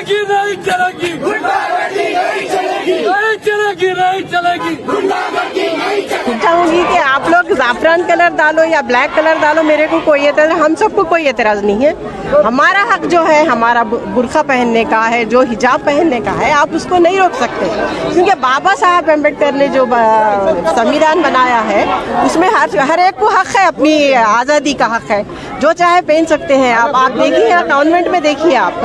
चलेगी नहीं चलेगी, नहीं चलेगी, नहीं चलेगी। चाहूंगी कि आप लोग जाफरान कलर डालो या ब्लैक कलर डालो, मेरे को कोई एतराज, हम सबको कोई एतराज नहीं है। हमारा हक जो है, हमारा बुर्का पहनने का है, जो हिजाब पहनने का है, आप उसको नहीं रोक सकते, क्योंकि बाबा साहब अम्बेडकर ने जो संविधान बनाया है उसमें हर एक को हक है, अपनी आज़ादी का हक है, जो चाहे पहन सकते हैं। आप देखिए कॉन्वेंट में, देखिए आप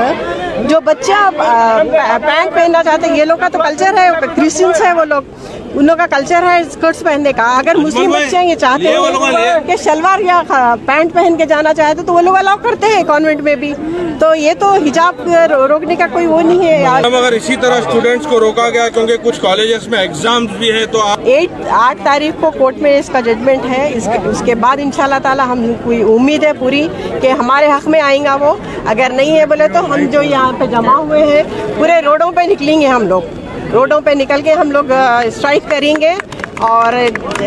जो बच्चा पैंट पहनना चाहते हैं, ये लोग का तो कल्चर है, क्रिश्चियंस है वो लोग, उन लोगों का कल्चर है स्कर्ट्स पहनने का। अगर मुस्लिम बच्चे ये चाहते हैं कि शलवार या पैंट पहन के जाना चाहते तो वो लोग अलाउ करते हैं कॉन्वेंट में भी। तो ये तो हिजाब रोकने का कोई वो नहीं है। अगर इसी तरह स्टूडेंट्स को रोका गया, क्योंकि कुछ कॉलेजेस में एग्जाम्स भी है, तो 8 तारीख को कोर्ट में इसका जजमेंट है। उसके बाद इंशाल्लाह ताला हम कोई उम्मीद है पूरी कि हमारे हक में आएगा वो। अगर नहीं है बोले तो हम जो यहाँ पे जमा हुए हैं पूरे रोडों पे निकलेंगे, हम लोग रोडों पे निकल के हम लोग स्ट्राइक करेंगे, और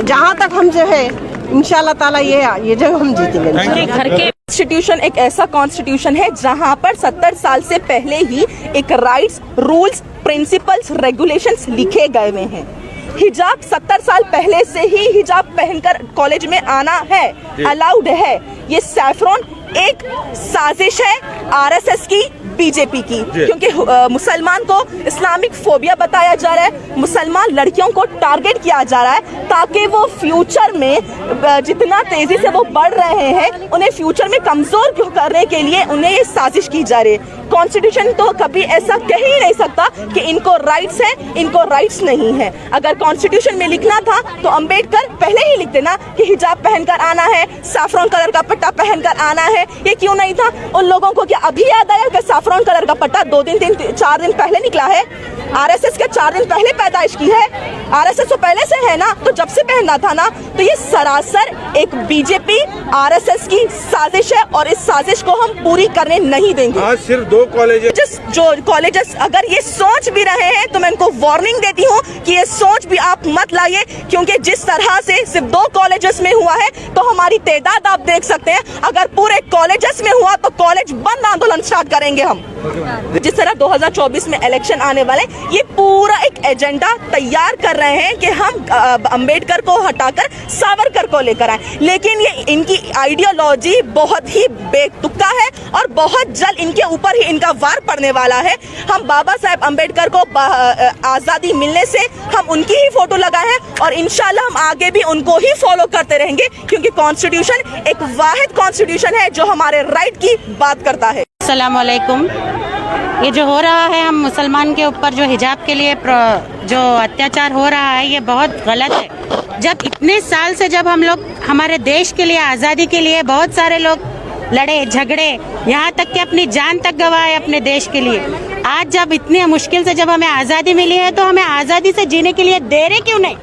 जहाँ तक हम जो है इंशाल्लाह ताला ये जगह हम जीतेंगे। घर के कॉन्स्टिट्यूशन एक ऐसा कॉन्स्टिट्यूशन है जहाँ पर 70 साल से पहले ही एक राइट्स, रूल्स, प्रिंसिपल्स, रेगुलेशंस लिखे गए हुए हैं। हिजाब 70 साल पहले से ही हिजाब पहनकर कॉलेज में आना है, अलाउड है। ये सैफरॉन एक साजिश है आरएसएस की, बीजेपी की, क्योंकि मुसलमान को इस्लामिक फोबिया बताया जा रहा है, मुसलमान लड़कियों को टारगेट किया जा रहा है, ताकि वो फ्यूचर में जितना तेजी से वो बढ़ रहे हैं उन्हें फ्यूचर में कमजोर करने के लिए उन्हें ये साजिश की जा रही है। कॉन्स्टिट्यूशन तो कभी ऐसा कह ही नहीं सकता कि इनको राइट्स है, इनको राइट्स नहीं है। अगर कॉन्स्टिट्यूशन में लिखना था तो अंबेडकर पहले ही लिख देना कि हिजाब पहनकर आना है, सैफरॉन कलर का पट्टा पहनकर आना है। ये क्यों नहीं था? उन लोगों को क्या अभी याद आया कि सैफरॉन कलर का पट्टा 4 दिन पहले निकला है? आरएसएस के 4 दिन पहले पैदाइश की है, आरएसएस तो पहले से है ना, तो जब से पहनना था ना। तो ये सरासर एक बीजेपी आरएसएस की साजिश है, और इस साजिश को हम पूरी करने नहीं देंगे। आज सिर्फ 2 कॉलेजेस, जो कॉलेजेस अगर ये सोच भी रहे हैं तो मैं इनको वार्निंग देती हूँ कि ये सोच भी आप मत लाइए, क्योंकि जिस तरह से सिर्फ 2 कॉलेजेस में हुआ है तो हमारी तादाद आप देख सकते हैं। अगर पूरे कॉलेजेस में हुआ तो कॉलेज बंद आंदोलन स्टार्ट करेंगे हम। जिस तरह 2024 में इलेक्शन आने वाले, ये पूरा एक एजेंडा तैयार कर रहे हैं कि हम अंबेडकर को हटाकर सावरकर को लेकर आए, लेकिन ये इनकी आइडियोलॉजी बहुत ही बेतुका है और बहुत जल्द इनके ऊपर ही इनका वार पड़ने वाला है। हम बाबा साहेब अंबेडकर को आज़ादी मिलने से हम उनकी ही फोटो लगाए हैं, और इंशाल्लाह हम आगे भी उनको ही फॉलो करते रहेंगे, क्योंकि कॉन्स्टिट्यूशन एक वाहिद कॉन्स्टिट्यूशन है जो हमारे राइट की बात करता है। अस्सलाम वालेकुम। ये जो हो रहा है हम मुसलमान के ऊपर, जो हिजाब के लिए जो अत्याचार हो रहा है, ये बहुत गलत है। जब इतने साल से जब हम लोग हमारे देश के लिए, आज़ादी के लिए बहुत सारे लोग लड़े झगड़े, यहाँ तक कि अपनी जान तक गंवाए अपने देश के लिए, आज जब इतनी मुश्किल से जब हमें आज़ादी मिली है तो हमें आज़ादी से जीने के लिए दे रहे क्यों नहीं?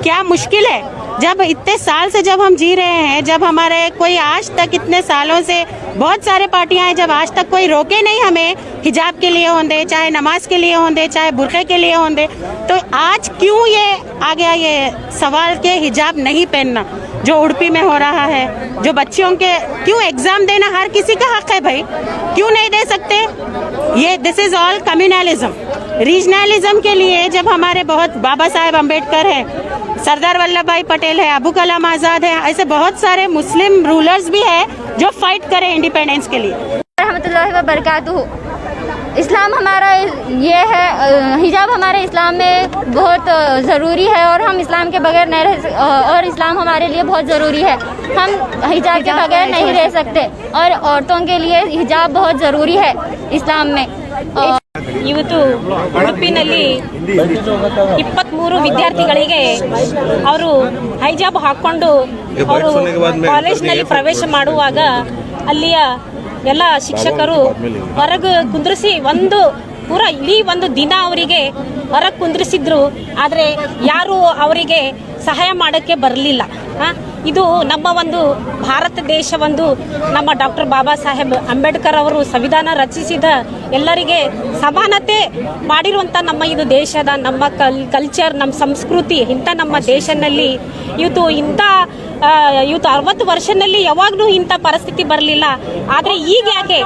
क्या मुश्किल है? जब इतने साल से जब हम जी रहे हैं, जब हमारे कोई आज तक इतने सालों से बहुत सारे पार्टियां हैं, जब आज तक कोई रोके नहीं हमें हिजाब के लिए होंदे, चाहे नमाज के लिए होंदे, चाहे बुर्के के लिए होंदे, तो आज क्यों ये आ गया ये सवाल के हिजाब नहीं पहनना? जो उड़पी में हो रहा है, जो बच्चियों के क्यों एग्जाम देना हर किसी का हक है भाई, क्यों नहीं दे सकते? ये this is all communalism, regionalism के लिए। जब हमारे बहुत बाबा साहेब अम्बेडकर है, सरदार वल्लभ भाई पटेल है, अबू कलाम आज़ाद है, ऐसे बहुत सारे मुस्लिम रूलर्स भी है जो फाइट करे इंडिपेंडेंस के लिए। रहमतुल्लाहि व बरकातुहू। इस्लाम हमारा ये है, हिजाब हमारे इस्लाम में बहुत ज़रूरी है, और हम इस्लाम के बगैर नहीं रह, और इस्लाम हमारे लिए बहुत ज़रूरी है। हम हिजाब के बगैर नहीं रह सकते, और औरतों के लिए हिजाब बहुत ज़रूरी है इस्लाम में। ಇವತ್ತು ಉಡುಪಿನಲ್ಲಿ 23 ವಿದ್ಯಾರ್ಥಿಗಳಿಗೆ ಅವರು ಹೈಜಾಬ್ ಹಾಕೊಂಡು ಅವರು ಕಾಲೇಜಿನಲ್ಲಿ ಪ್ರವೇಶ ಮಾಡುವಾಗ ಅಲ್ಲಿಯ ಎಲ್ಲ ಶಿಕ್ಷಕರು ಹೊರಗೆ ಕುಂದ್ರಿಸಿ ಪೂರಾ ಇಡೀ ಒಂದು ದಿನ ಅವರಿಗೆ ಹೊರಗೆ ಕುಂದ್ರಿಸಿದ್ರು, ಆದರೆ ಯಾರು ಅವರಿಗೆ ಸಹಾಯ ಮಾಡೋಕ್ಕೆ ಬರಲಿಲ್ಲ. ಇದು ನಮ್ಮ ಒಂದು ಭಾರತ ದೇಶ, ಒಂದು ನಮ್ಮ ಡಾಕ್ಟರ್ ಬಾಬಾ ಸಾಹೇಬ್ ಅಂಬೇಡ್ಕರ್ ಅವರು ಸಂವಿಧಾನ ರಚಿಸಿದ ಎಲ್ಲರಿಗೆ ಸಮಾನತೆ ಮಾಡಿರುವಂಥ ನಮ್ಮ ಇದು ದೇಶದ ನಮ್ಮ ಕಲ್ಚರ್, ನಮ್ಮ ಸಂಸ್ಕೃತಿ, ಇಂಥ ನಮ್ಮ ದೇಶದಲ್ಲಿ ಇವತ್ತು 60 ವರ್ಷದಲ್ಲಿ ಯಾವಾಗಲೂ ಇಂಥ ಪರಿಸ್ಥಿತಿ ಬರಲಿಲ್ಲ. ಆದರೆ ಈಗ ಯಾಕೆ?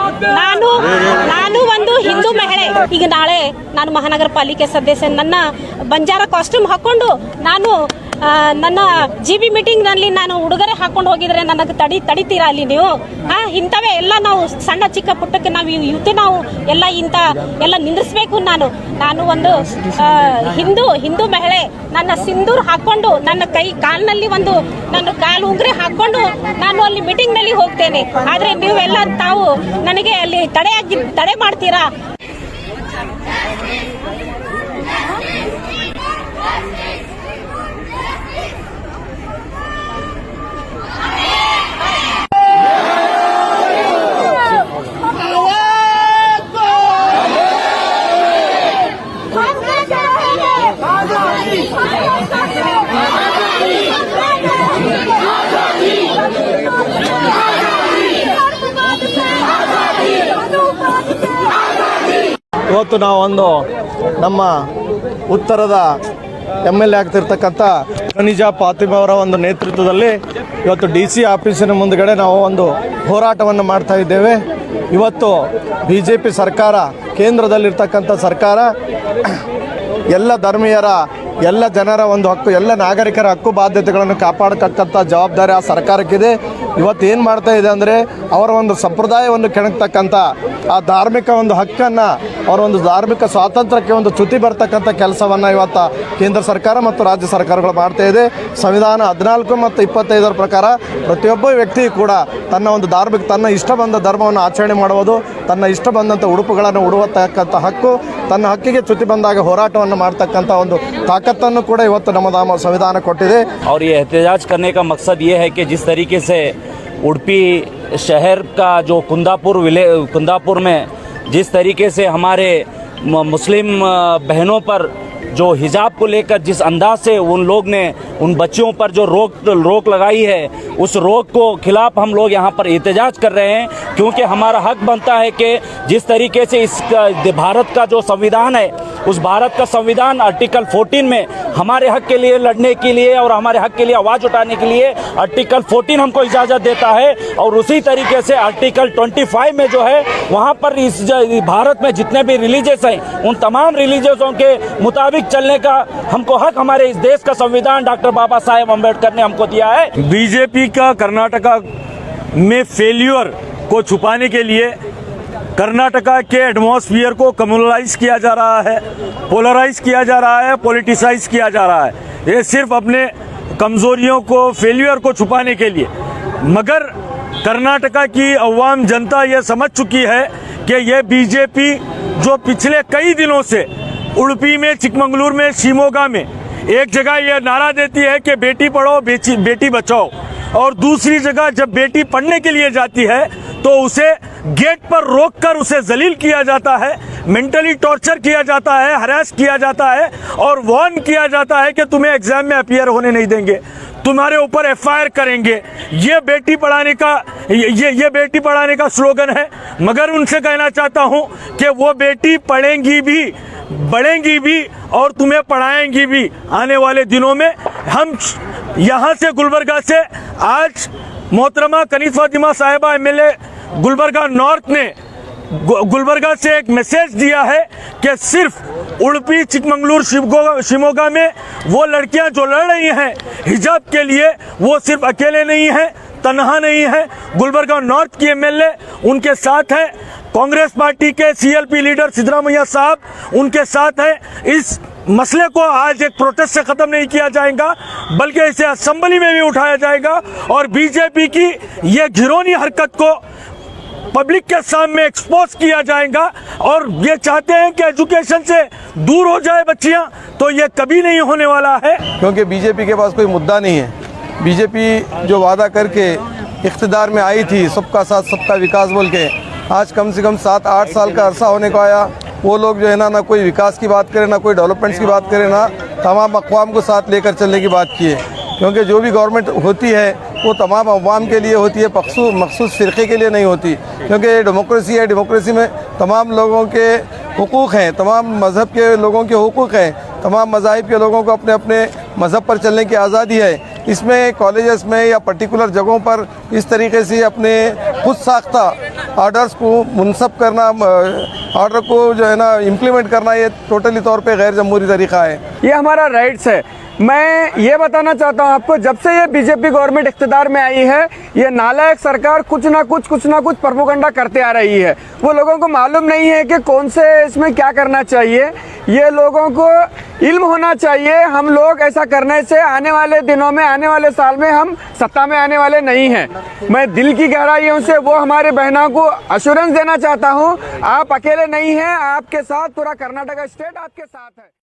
ನಾನು ಒಂದು ಹಿಂದೂ ಮಹಿಳೆ, ಈಗ ನಾಳೆ ನಾನು ಮಹಾನಗರ ಪಾಲಿಕೆ ಸದಸ್ಯ ನನ್ನ ಬಂಜಾರ ಕಾಸ್ಟ್ಯೂಮ್ ಹಾಕೊಂಡು ನಾನು ನನ್ನ GB ಮೀಟಿಂಗ್ ನಲ್ಲಿ ನಾನು ಉಡುಗೊರೆ ಹಾಕೊಂಡು ಹೋಗಿದ್ರೆ ನನಗೆ ತಡಿತೀರಾ ಅಲ್ಲಿ ನೀವು? ಇಂಥವೇ ಎಲ್ಲ ನಾವು ಸಣ್ಣ ಚಿಕ್ಕ ಪುಟ್ಟಕ್ಕೆ ನಾವು ಯುವತಿ ನಾವು ಎಲ್ಲ ಇಂಥ ಎಲ್ಲ ನಿಂದಿಸ್ಬೇಕು. ನಾನು ಒಂದು ಹಿಂದೂ ಮಹಿಳೆ, ನನ್ನ ಸಿಂಧೂರ್ ಹಾಕೊಂಡು ನನ್ನ ಕಾಲಿನಲ್ಲಿ ಒಂದು ನನ್ನ ಕಾಲು ಉಂಗ್ರೆ ಹಾಕೊಂಡು ನಾನು ಅಲ್ಲಿ ಮೀಟಿಂಗ್ ನಲ್ಲಿ ಹೋಗ್ತೇನೆ. ಆದ್ರೆ ನೀವೆಲ್ಲ ತಾವು ನನಗೆ ಅಲ್ಲಿ ತಡೆ ಮಾಡ್ತೀರಾ? ಇವತ್ತು ನಾವೊಂದು ನಮ್ಮ ಉತ್ತರದ MLA ಆಗ್ತಿರ್ತಕ್ಕಂಥ ಖನಿಜಾ ಫಾತಿಮಾ ಅವರ ಒಂದು ನೇತೃತ್ವದಲ್ಲಿ ಇವತ್ತು DC ಆಫೀಸಿನ ಮುಂದುಗಡೆ ನಾವು ಒಂದು ಹೋರಾಟವನ್ನು ಮಾಡ್ತಾ ಇದ್ದೇವೆ. ಇವತ್ತು BJP ಸರ್ಕಾರ, ಕೇಂದ್ರದಲ್ಲಿರ್ತಕ್ಕಂಥ ಸರ್ಕಾರ ಎಲ್ಲ ಧರ್ಮೀಯರ, ಎಲ್ಲ ಜನರ ಒಂದು ಹಕ್ಕು, ಎಲ್ಲ ನಾಗರಿಕರ ಹಕ್ಕು ಬಾಧ್ಯತೆಗಳನ್ನು ಕಾಪಾಡತಕ್ಕಂಥ ಜವಾಬ್ದಾರಿ ಆ ಸರ್ಕಾರಕ್ಕಿದೆ. ಇವತ್ತು ಏನು ಮಾಡ್ತಾ ಇದೆ ಅಂದರೆ ಅವರ ಒಂದು ಸಂಪ್ರದಾಯವನ್ನು ಕೆಣಕ್ತಕ್ಕಂಥ ಆ ಧಾರ್ಮಿಕ ಒಂದು ಹಕ್ಕನ್ನು, ಅವರ ಒಂದು ಧಾರ್ಮಿಕ ಸ್ವಾತಂತ್ರ್ಯಕ್ಕೆ ಒಂದು ಚ್ಯುತಿ ಬರ್ತಕ್ಕಂಥ ಕೆಲಸವನ್ನು ಇವತ್ತು ಕೇಂದ್ರ ಸರ್ಕಾರ ಮತ್ತು ರಾಜ್ಯ ಸರ್ಕಾರಗಳು ಮಾಡ್ತಾ ಇದೆ. ಸಂವಿಧಾನ 14 ಮತ್ತು 25 ಪ್ರಕಾರ ಪ್ರತಿಯೊಬ್ಬ ವ್ಯಕ್ತಿ ಕೂಡ ತನ್ನ ಒಂದು ತನ್ನ ಇಷ್ಟ ಬಂದ ಧರ್ಮವನ್ನು ಆಚರಣೆ ಮಾಡುವುದು, ತನ್ನ ಇಷ್ಟ ಬಂದಂಥ ಉಡುಪುಗಳನ್ನು ಉಡುವತಕ್ಕಂಥ ಹಕ್ಕು, ತನ್ನ ಹಕ್ಕಿಗೆ ಚ್ಯುತಿ ಬಂದಾಗ ಹೋರಾಟವನ್ನು ಮಾಡ್ತಕ್ಕಂಥ ಒಂದು ताकतನ್ನು ಕೂಡ ಇವತ್ತು ನಮ್ಮ ಸಂವಿಧಾನ ಕೊಟ್ಟಿದೆ. और ये एहतजाज करने का मकसद ये है कि जिस तरीके से उडुपी शहर का जो कुंदापुर में जिस तरीके से हमारे मुस्लिम बहनों पर जो हिजाब को लेकर जिस अंदाज से उन लोग ने उन बच्चियों पर जो रोक लगाई है, उस रोक को खिलाफ हम लोग यहाँ पर एहतजाज कर रहे हैं, क्योंकि हमारा हक बनता है कि जिस तरीके से इस भारत का जो संविधान है, उस भारत का संविधान आर्टिकल 14 में हमारे हक के लिए लड़ने के लिए और हमारे हक के लिए आवाज़ उठाने के लिए आर्टिकल 14 हमको इजाज़त देता है। और उसी तरीके से आर्टिकल 25 में जो है वहाँ पर इस भारत में जितने भी रिलीजियस हैं, उन तमाम रिलीजियसों के मुताबिक चलने का हमको हक हमारे इस देश का संविधान डॉक्टर बाबा साहेब अम्बेडकर ने हमको दिया है। बीजेपी का कर्नाटका में फेल्यूर को छुपाने के लिए कर्नाटका के एटमॉस्फियर को कम्युनलाइज किया जा रहा है, पोलराइज किया जा रहा है, पॉलिटिसाइज किया जा रहा है, ये सिर्फ अपने कमज़ोरियों को, फेल्यूर को छुपाने के लिए। मगर कर्नाटका की अवाम जनता ये समझ चुकी है कि ये बीजेपी जो पिछले कई दिनों से उडुपी में, चिकमंगलुरु में, शिमोगा में एक जगह ये नारा देती है कि बेटी पढ़ाओ बेटी बचाओ, और दूसरी जगह जब बेटी पढ़ने के लिए जाती है तो उसे गेट पर रोककर उसे जलील किया जाता है, मेंटली टॉर्चर किया जाता है, हरास किया जाता है और वार्न किया जाता है कि तुम्हें एग्जाम में अपीयर होने नहीं देंगे, तुम्हारे ऊपर FIR करेंगे। ये बेटी पढ़ाने का स्लोगन है। मगर उनसे कहना चाहता हूँ कि वो बेटी पढ़ेंगी भी, बढ़ेंगी भी और तुम्हें पढ़ाएंगी भी। आने वाले दिनों में हम यहाँ से गुलबर्गा से आज मोहतरमा कनीज़ फातिमा साहिबा MLA गुलबर्गा नॉर्थ ने गुलबर्गा से एक मैसेज दिया है कि सिर्फ उडुपी, चिकमंगलुरु, शिमोगा में वो लड़कियां जो लड़ रही हैं हिजाब के लिए, वो सिर्फ अकेले नहीं हैं, तन्हा नहीं है। गुलबर्गा नॉर्थ की MLA उनके साथ है, कांग्रेस पार्टी के CLP लीडर सिद्धरामैया साहब उनके साथ है। इस मसले को आज एक प्रोटेस्ट से ख़त्म नहीं किया जाएगा, बल्कि इसे असेंबली में भी उठाया जाएगा और BJP की ये घिनौनी हरकत को पब्लिक के सामने एक्सपोज किया जाएगा। और ये चाहते हैं कि एजुकेशन से दूर हो जाए बच्चियां, तो ये कभी नहीं होने वाला है, क्योंकि BJP के पास कोई मुद्दा नहीं है। BJP जो वादा करके इख्तिदार में आई थी, सबका साथ सबका विकास बोल के, आज कम से कम 7-8 साल का अरसा होने को आया। वो लोग जो है ना कोई विकास की बात करें, ना कोई डेवलपमेंट्स की बात करें, ना तमाम अक़वाम को साथ लेकर चलने की बात की है। क्योंकि जो भी गवर्नमेंट होती है वो तमाम अवाम के लिए होती है, मखसूस फ़िरक़े के लिए नहीं होती। क्योंकि डेमोक्रेसी है, डेमोक्रेसी में तमाम लोगों के हुकूक़ हैं, तमाम मज़हब के लोगों के हुकूक़ हैं, तमाम मज़ाहिब के लोगों को अपने अपने मज़हब पर चलने की आज़ादी है। इसमें कॉलेजेस में या पर्टिकुलर जगहों पर इस तरीके से अपने खुद साख्ता ऑर्डर्स को मुनसब करना, ऑर्डर को जो है ना इम्प्लीमेंट करना, ये टोटली तौर पे गैर जमहूरी तरीका है। ये हमारा राइट्स है। मैं ये बताना चाहता हूँ आपको, जब से ये बीजेपी गवर्नमेंट इख्तिदार में आई है, ये नालायक सरकार कुछ ना कुछ प्रोपेगेंडा करते आ रही है। वो लोगों को मालूम नहीं है कि कौन से इसमें क्या करना चाहिए। ये लोगों को इल्म होना चाहिए। हम लोग ऐसा करने से आने वाले दिनों में, आने वाले साल में हम सत्ता में आने वाले नहीं हैं। मैं दिल की गहराइयों से वो हमारे बहनों को अश्योरेंस देना चाहता हूँ, आप अकेले नहीं हैं, आपके साथ पूरा कर्नाटक स्टेट आपके साथ है।